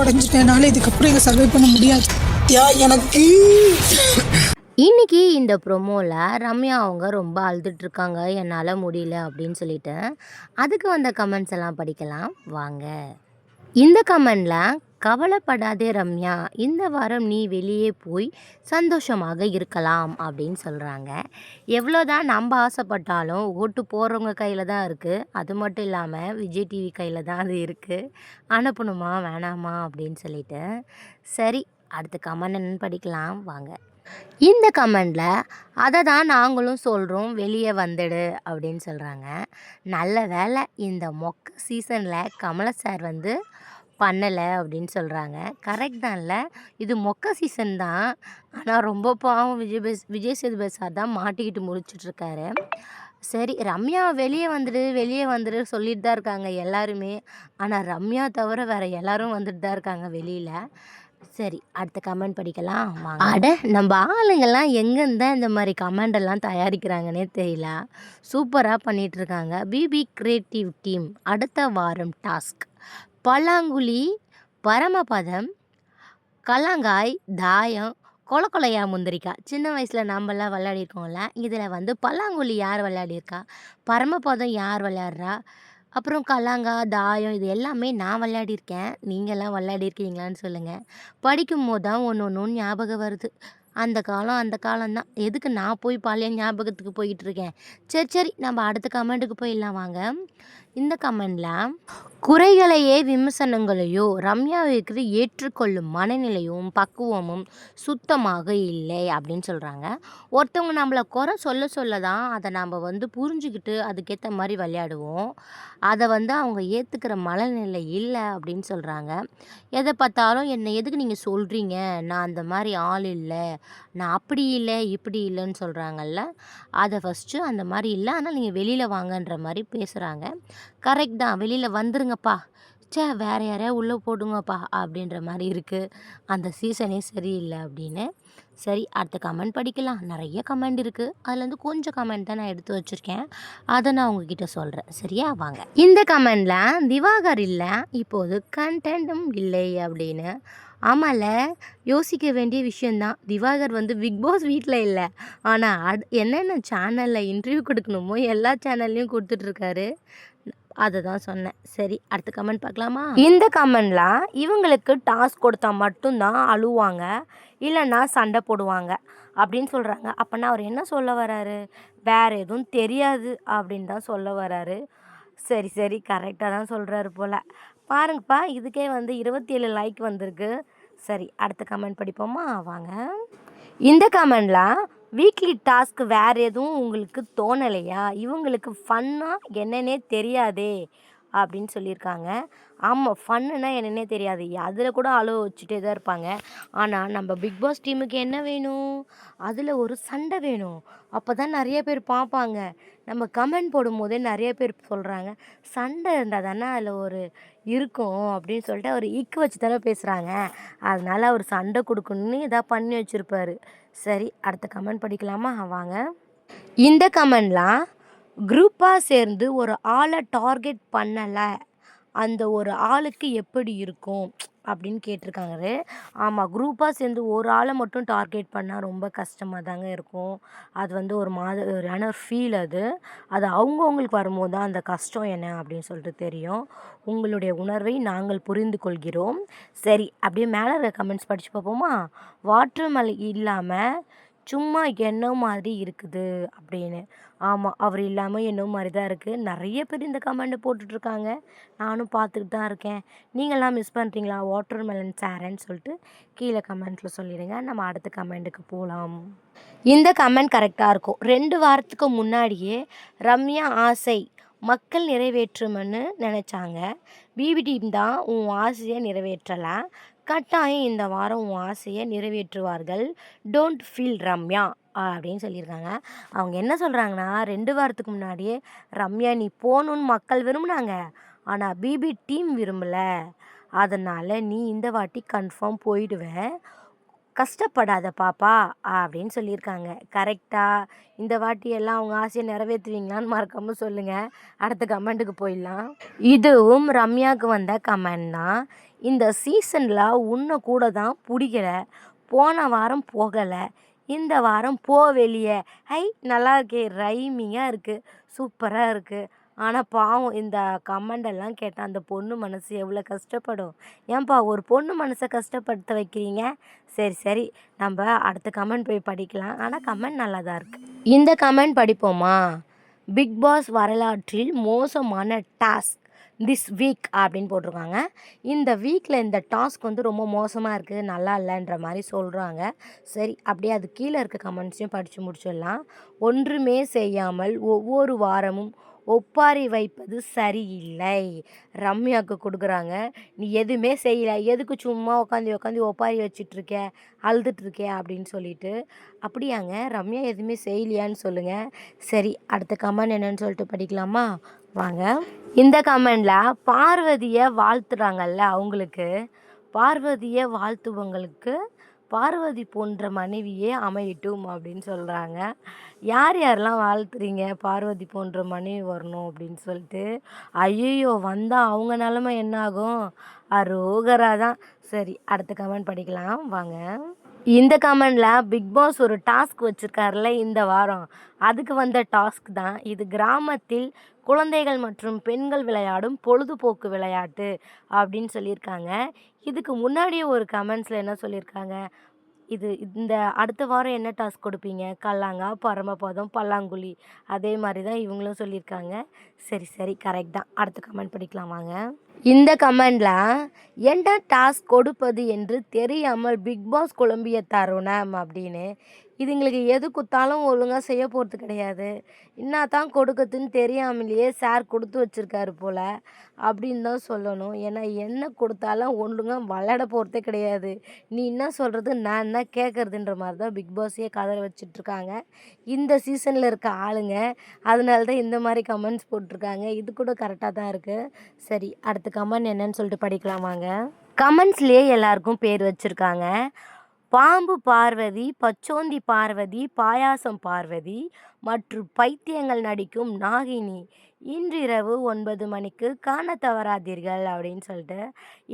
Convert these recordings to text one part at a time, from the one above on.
உடஞ்சிட்டேன். என்னால் இதுக்கப்புறம் இங்கே சர்வை பண்ண முடியாது எனக்கு. இன்னைக்கு இந்த ப்ரொமோவில் ரம்யா அவங்க ரொம்ப அழுதுட்டு இருக்காங்க, என்னால் முடியல அப்படின்னு சொல்லிட்டு. அதுக்கு வந்த கமெண்ட்ஸ் எல்லாம் படிக்கலாம் வாங்க. இந்த கமெண்டில், கவலைப்படாதே ரம்யா, இந்த வாரம் நீ வெளியே போய் சந்தோஷமாக இருக்கலாம் அப்படின்னு சொல்கிறாங்க. எவ்வளோதான் நம்ம ஆசைப்பட்டாலும் ஓட்டு போகிறவங்க கையில் தான் இருக்குது. அது மட்டும் இல்லாமல் விஜய் டிவி கையில் தான் அது இருக்குது. அனுப்பணுமா வேணாமா அப்படின்னு சொல்லிட்டு. சரி, அடுத்த கமெண்ட் என்னன்னு படிக்கலாம் வாங்க. இந்த கமெண்டில், அதை தான் நாங்களும் சொல்கிறோம், வெளியே வந்துடு அப்படின்னு சொல்கிறாங்க. நல்ல வேலை இந்த மொக்க சீசனில் கமல சார் வந்து பண்ணலை அப்படின்னு சொல்கிறாங்க. கரெக்ட் தான்ல, இது மொக்க சீசன் தான். ஆனால் ரொம்ப பாவம் விஜய் சேதுபதி சார் தான் மாட்டிக்கிட்டு முடிச்சிட்ருக்காரு. சரி, ரம்யா வெளியே வந்துடு சொல்லிட்டு தான் இருக்காங்க எல்லாருமே. ஆனால் ரம்யா தவிர வேறு எல்லாரும் வந்துட்டு தான் இருக்காங்க வெளியில். சரி, அடுத்த கமெண்ட் படிக்கலாம் வாங்க. அட, நம்ம ஆளுங்கெல்லாம் எங்கேருந்து தான் இந்த மாதிரி கமெண்ட் எல்லாம் தயாரிக்கிறாங்கன்னே தெரியல. சூப்பராக பண்ணிகிட்ருக்காங்க. பிபி கிரியேட்டிவ் டீம் அடுத்த வாரம் டாஸ்க் பல்லாங்குழி, பரமபதம், கல்லாங்காய், தாயம், கொலையா முந்திரிக்கா. சின்ன வயசில் நம்மலாம் விளையாடிருக்கோம்ல. இதில் வந்து பல்லாங்குழி யார் விளையாடிருக்கா, பரமபதம் யார் விளையாடுறா, அப்புறம் கல்லாங்கா, தாயம், இது எல்லாமே நான் விளையாடிருக்கேன். நீங்கள்லாம் விளையாடிருக்கீங்களான்னு சொல்லுங்கள். படிக்கும்போது தான் ஒன்று ஞாபகம் வருது. அந்த காலம் தான். எதுக்கு நான் போய் பழைய ஞாபகத்துக்கு போயிட்டுருக்கேன். சரி, நம்ம அடுத்த கமெண்ட்டுக்கு போயிடலாம் வாங்க. இந்த கமெண்டில், குறைகளையே விமர்சனங்களையோ ரம்யாவிற்கு ஏற்றுக்கொள்ளும் மனநிலையும் பக்குவமும் சுத்தமாக இல்லை அப்படின்னு சொல்கிறாங்க. ஒருத்தவங்க நம்மளை குறை சொல்ல தான் அதை நம்ம வந்து புரிஞ்சுக்கிட்டு அதுக்கேற்ற மாதிரி விளையாடுவோம். அதை வந்து அவங்க ஏற்றுக்கிற மனநிலை இல்லை அப்படின்னு சொல்கிறாங்க. எதை பார்த்தாலும் என்னை எதுக்கு நீங்கள் சொல்கிறீங்க, நான் அந்த மாதிரி ஆள் இல்லை, நான் அப்படி இல்லை இப்படி இல்லைன்னு சொல்கிறாங்கல்ல. அதை ஃபஸ்ட்டு அந்த மாதிரி இல்லை, ஆனால் நீங்கள் வெளியில் வாங்கன்ற மாதிரி பேசுகிறாங்க. கரெக்ட் தான், வெளியில் வந்துருங்கப்பா, வேறு யாரையா உள்ளே போடுங்கப்பா அப்படின்ற மாதிரி இருக்குது. அந்த சீசனே சரியில்லை அப்படின்னு. சரி, அடுத்த கமெண்ட் படிக்கலாம். நிறைய கமெண்ட் இருக்குது. அதுலேருந்து கொஞ்சம் கமெண்ட் தான் நான் எடுத்து வச்சுருக்கேன். அதை நான் உங்ககிட்ட சொல்கிறேன். சரியா வாங்க. இந்த கமெண்டில், திவாகர் இல்லை, இப்போது கண்டென்ட்டும் இல்லை அப்படின்னு. ஆமாம்ல, யோசிக்க வேண்டிய விஷயந்தான். திவாகர் வந்து பிக் பாஸ் வீட்டில் இல்லை, ஆனால் என்னென்ன சேனலில் இன்டர்வியூ கொடுக்கணுமோ எல்லா சேனல்லையும் கொடுத்துட்ருக்காரு. அதை தான் சொன்னேன். சரி, அடுத்த கமெண்ட் பார்க்கலாமா. இந்த கமெண்டில், இவங்களுக்கு டாஸ்க் கொடுத்தா மட்டும்தான் அழுவாங்க, இல்லைன்னா சண்டை போடுவாங்க அப்படின்னு சொல்கிறாங்க. அப்போனா அவர் என்ன சொல்ல வராரு, வேறு எதுவும் தெரியாது அப்படின்னு தான் சொல்ல வராரு. சரி, கரெக்டாக தான் சொல்கிறாரு போல். பாருங்கப்பா, இதுக்கே வந்து 27 லைக் வந்திருக்கு. சரி, அடுத்த கமெண்ட் படிப்போமா வாங்க. இந்த கமெண்டில், வீக்லி டாஸ்க் வேறு எதுவும் உங்களுக்கு தோணலையா, இவங்களுக்கு ஃபன்னாக என்னன்னே தெரியாதே அப்படின்னு சொல்லியிருக்காங்க. ஆமாம், ஃபன்னுனா என்னன்னே தெரியாது, அதில் கூட அழுவ வச்சுட்டே தான் இருப்பாங்க. ஆனால் நம்ம பிக் பாஸ் டீமுக்கு என்ன வேணும், அதில் ஒரு சண்டை வேணும். அப்போ தான் நிறைய பேர் பார்ப்பாங்க. நம்ம கமெண்ட் போடும்போதே நிறைய பேர் சொல்கிறாங்க, சண்டை இருந்தால் தானே அதில் ஒரு இருக்கும் அப்படின்னு சொல்லிட்டு அவர் ஈக்கு வச்சு தானே பேசுகிறாங்க. அதனால் அவர் சண்டை கொடுக்கணுன்னு எதாவது பண்ணி வச்சுருப்பாரு. சரி, அடுத்த கமெண்ட் படிக்கலாமா வாங்க. இந்த கமெண்ட்லாம், குரூப்பாக சேர்ந்து ஒரு ஆளை டார்கெட் பண்ணலை, அந்த ஒரு ஆளுக்கு எப்படி இருக்கும் அப்படின்னு கேட்டிருக்காங்க. ஆமாம், குரூப்பாக சேர்ந்து ஒரு ஆளை மட்டும் டார்கெட் பண்ணால் ரொம்ப கஷ்டமாக தாங்க இருக்கும். அது வந்து ஒரு ஃபீல். அது அவங்கவுங்களுக்கு வரும்போது தான் அந்த கஷ்டம் என்ன அப்படின்னு சொல்லிட்டு தெரியும். உங்களுடைய உணர்வை நாங்கள் புரிந்து கொள்கிறோம். சரி, அப்படியே மேலே இருக்க கமெண்ட்ஸ் படித்து பார்ப்போமா. வாட்டர் மலை இல்லாமல் சும்மா என்ன மாதிரி இருக்குது அப்படின்னு. ஆமாம், அவர் இல்லாமல் என்ன மாதிரி தான் இருக்குது. நிறைய பேர் இந்த கமெண்ட் போட்டுட்ருக்காங்க, நானும் பார்த்துக்கிட்டு தான் இருக்கேன். நீங்கள்லாம் மிஸ் பண்ணுறீங்களா வாட்டர் மெலன் சாரன்னு சொல்லிட்டு கீழே கமெண்ட்டில் சொல்லிடுங்க. நம்ம அடுத்த கமெண்ட்டுக்கு போகலாம். இந்த கமெண்ட் கரெக்டாக இருக்கும். 2 வாரத்துக்கு முன்னாடியே ரம்யா ஆசை மக்கள் நிறைவேற்றும்னு நினச்சாங்க. பிபி டீம் தான் உன் ஆசையை நிறைவேற்றலாம், கட்டாயம் இந்த வாரம் உன் ஆசையை நிறைவேற்றுவார்கள், டோன்ட் ஃபீல் ரம்யா அப்படின்னு சொல்லியிருக்காங்க. அவங்க என்ன சொல்கிறாங்கன்னா, 2 வாரத்துக்கு முன்னாடியே ரம்யா நீ போகணுன்னு மக்கள் விரும்புனாங்க, ஆனால் பிபி டீம் விரும்பலை, அதனால் நீ இந்த வாட்டி கன்ஃபார்ம் போயிடுவேன், கஷ்டப்படாத பாப்பா அப்படின்னு சொல்லியிருக்காங்க. கரெக்ட்டா? இந்த வாட்டி எல்லாம் உங்க ஆசைய நிறைவேத்துவீங்களான்னு மறக்காம சொல்லுங்க. அடுத்த கமெண்ட்டுக்கு போயிடலாம். இதுவும் ரம்யாவுக்கு வந்த கமெண்ட் தான். இந்த சீசன்ல உன்ன கூட தான் புடிக்கல. போன வாரம் போகல. இந்த வாரம் போ வெளிய. ஹை! நல்லா இருக்கே! ரைமிங்கா இருக்கு. சூப்பரா இருக்கு. ஆனா பாவம் இந்த கமெண்ட் எல்லாம் கேட்டா அந்த பொண்ணு மனசு எவ்வளோ கஷ்டப்படும். ஏன்பா ஒரு பொண்ணு மனச கஷ்டப்படுத்த வைக்கிறீங்க? சரி, சரி. நம்ப அடுத்த கமெண்ட் போய் படிக்கலாம். ஆனா கமெண்ட் நல்லா தான் இருக்கு. இந்த கமெண்ட் படிப்போமா? பிக் பாஸ் வரலாற்றில் மோசமான டாஸ்க் திஸ் வீக் அப்படின்னு போட்டிருக்காங்க. இந்த வீக்கில் இந்த டாஸ்க் வந்து ரொம்ப மோசமாக இருக்குது, நல்லா இல்லைன்ற மாதிரி சொல்கிறாங்க. சரி, அப்படியே அது கீழே இருக்க கமெண்ட்ஸையும் படித்து முடிச்சிடலாம். ஒன்றுமே செய்யாமல் ஒவ்வொரு வாரமும் ஒப்பாரி வைப்பது சரியில்லை. ரம்யாவுக்கு கொடுக்குறாங்க. நீ எதுவுமே செய்யலை, எதுக்கு சும்மா உட்காந்து உட்காந்து ஒப்பாரி வச்சிட்ருக்க, அழுதுட்ருக்க அப்படின்னு சொல்லிட்டு. அப்படியாங்க? ரம்யா எதுவுமே செய்யலையான்னு சொல்லுங்கள். சரி, அடுத்த கமெண்ட் என்னன்னு சொல்லிட்டு படிக்கலாமா? வாங்க. இந்த கமெண்டில் பார்வதியை வாழ்த்துறாங்கல்ல, அவங்களுக்கு பார்வதியை வாழ்த்துவங்களுக்கு பார்வதி போன்ற மனைவியே அமையட்டும் அப்படின்னு சொல்கிறாங்க. யார் யாரெல்லாம் வாழ்த்துறீங்க பார்வதி போன்ற மனைவி வரணும் அப்படின்னு சொல்லிட்டு? ஐயோ, வந்தால் அவங்க நிலமை என்ன ஆகும்? அரோகரா தான். சரி, அடுத்த கமெண்ட் படிக்கலாம் வாங்க. இந்த கமெண்டில் பிக் பாஸ் ஒரு டாஸ்க் வச்சுருக்காருல இந்த வாரம், அதுக்கு வந்த டாஸ்க் தான் இது. கிராமத்தில் குழந்தைகள் மற்றும் பெண்கள் விளையாடும் பொழுதுபோக்கு விளையாட்டு அப்படின்னு சொல்லியிருக்காங்க. இதுக்கு முன்னாடியே ஒரு கமெண்ட்ஸில் என்ன சொல்லியிருக்காங்க? இந்த அடுத்த வாரம் என்ன டாஸ்க் கொடுப்பீங்க? கல்லாங்கா, பரமபதம், பல்லாங்குழி. அதே மாதிரி தான் இவங்களும் சொல்லியிருக்காங்க. சரி, சரி, கரெக்ட் தான். அடுத்த கமெண்ட் படிக்கலாம் வாங்க. இந்த கமெண்டில் என்ன டாஸ்க் கொடுப்பது என்று தெரியாமல் பிக் பாஸ் குழம்பிய தருணம் அப்படின்னு. இதுங்களுக்கு எது கொடுத்தாலும் ஒழுங்காக செய்ய போகிறது கிடையாது. என்ன தான் கொடுக்குறதுன்னு தெரியாமலேயே சார் கொடுத்து வச்சுருக்காரு போல் அப்படின்னு தான் சொல்லணும். ஏன்னா என்ன கொடுத்தாலும் ஒழுங்காக விளையாட போகிறதே கிடையாது. நீ என்ன சொல்கிறது, நான் என்ன கேட்குறதுன்ற மாதிரி தான் பிக் பாஸையே கதற வச்சிட்ருக்காங்க இந்த சீசனில் இருக்க ஆளுங்க. அதனால தான் இந்த மாதிரி கமெண்ட்ஸ் போட்டிருக்காங்க. இது கூட கரெக்டாக தான் இருக்குது. சரி, அடுத்த கமெண்ட் என்னன்னு சொல்லிட்டு படிக்கலாம் வாங்க. கமெண்ட்ஸ்லேயே எல்லாருக்கும் பேர் வச்சுருக்காங்க. பாம்பு பார்வதி, பச்சோந்தி பார்வதி, பாயாசம் பார்வதி மற்றும் பைத்தியங்கள் நடிக்கும் நாகினி இன்றிரவு 9 மணிக்கு காண தவறாதீர்கள் அப்படின்னு சொல்லிட்டு.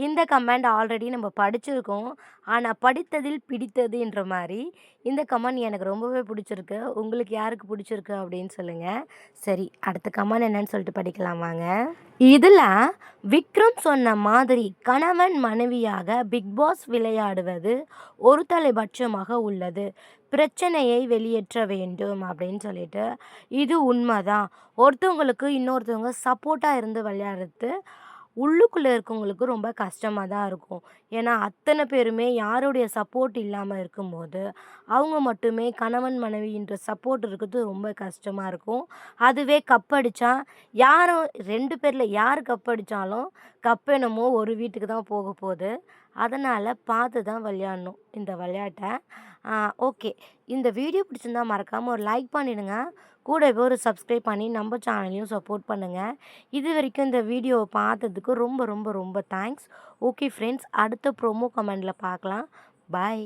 இந்த கமெண்ட் ஆல்ரெடி நம்ம படிச்சிருக்கோம். ஆனால் படித்ததில் பிடித்ததுன்ற மாதிரி இந்த கமெண்ட் எனக்கு ரொம்பவே பிடிச்சிருக்கு. உங்களுக்கு யாருக்கு பிடிச்சிருக்கு அப்படின்னு சொல்லுங்கள். சரி, அடுத்த கமெண்ட் என்னன்னு சொல்லிட்டு படிக்கலாம் வாங்க. இதில் விக்ரம் சொன்ன மாதிரி கணவன் மனைவியாக பிக் பாஸ் விளையாடுவது ஒரு தலைபட்சமாக உள்ளது. பிரச்சனையை வெளியேற்ற வேண்டும் அப்படின்னு சொல்லிட்டு. இது உண்மைதான். ஒருத்தவங்களுக்கு இன்னொருத்தவங்க சப்போர்ட்டாக இருந்து விளையாடுறது உள்ளுக்குள்ளே இருக்கவங்களுக்கு ரொம்ப கஷ்டமாக தான் இருக்கும். ஏன்னா அத்தனை பேருமே யாருடைய சப்போர்ட் இல்லாமல் இருக்கும்போது அவங்க மட்டுமே கணவன் மனைவின்ற சப்போர்ட் இருக்கிறது ரொம்ப கஷ்டமாக இருக்கும். அதுவே கப்படிச்சா யாரும் 2 பேரில் யார் கப்படிச்சாலும் கப் என்னமோ ஒரு வீட்டுக்கு தான் போக போகுது. அதனால் பார்த்து தான் விளையாடணும் இந்த விளையாட்டை. ஓகே, இந்த வீடியோ பிடிச்சிருந்தா மறக்காமல் ஒரு லைக் பண்ணிடுங்க. கூடவே ஒரு சப்ஸ்கிரைப் பண்ணி நம்ம சேனலையும் சப்போர்ட் பண்ணுங்கள். இது வரைக்கும் இந்த வீடியோவை பார்த்ததுக்கு ரொம்ப ரொம்ப ரொம்ப தேங்க்ஸ். ஓகே ஃப்ரெண்ட்ஸ், அடுத்த ப்ரோமோ கமெண்டில் பார்க்கலாம். பாய்.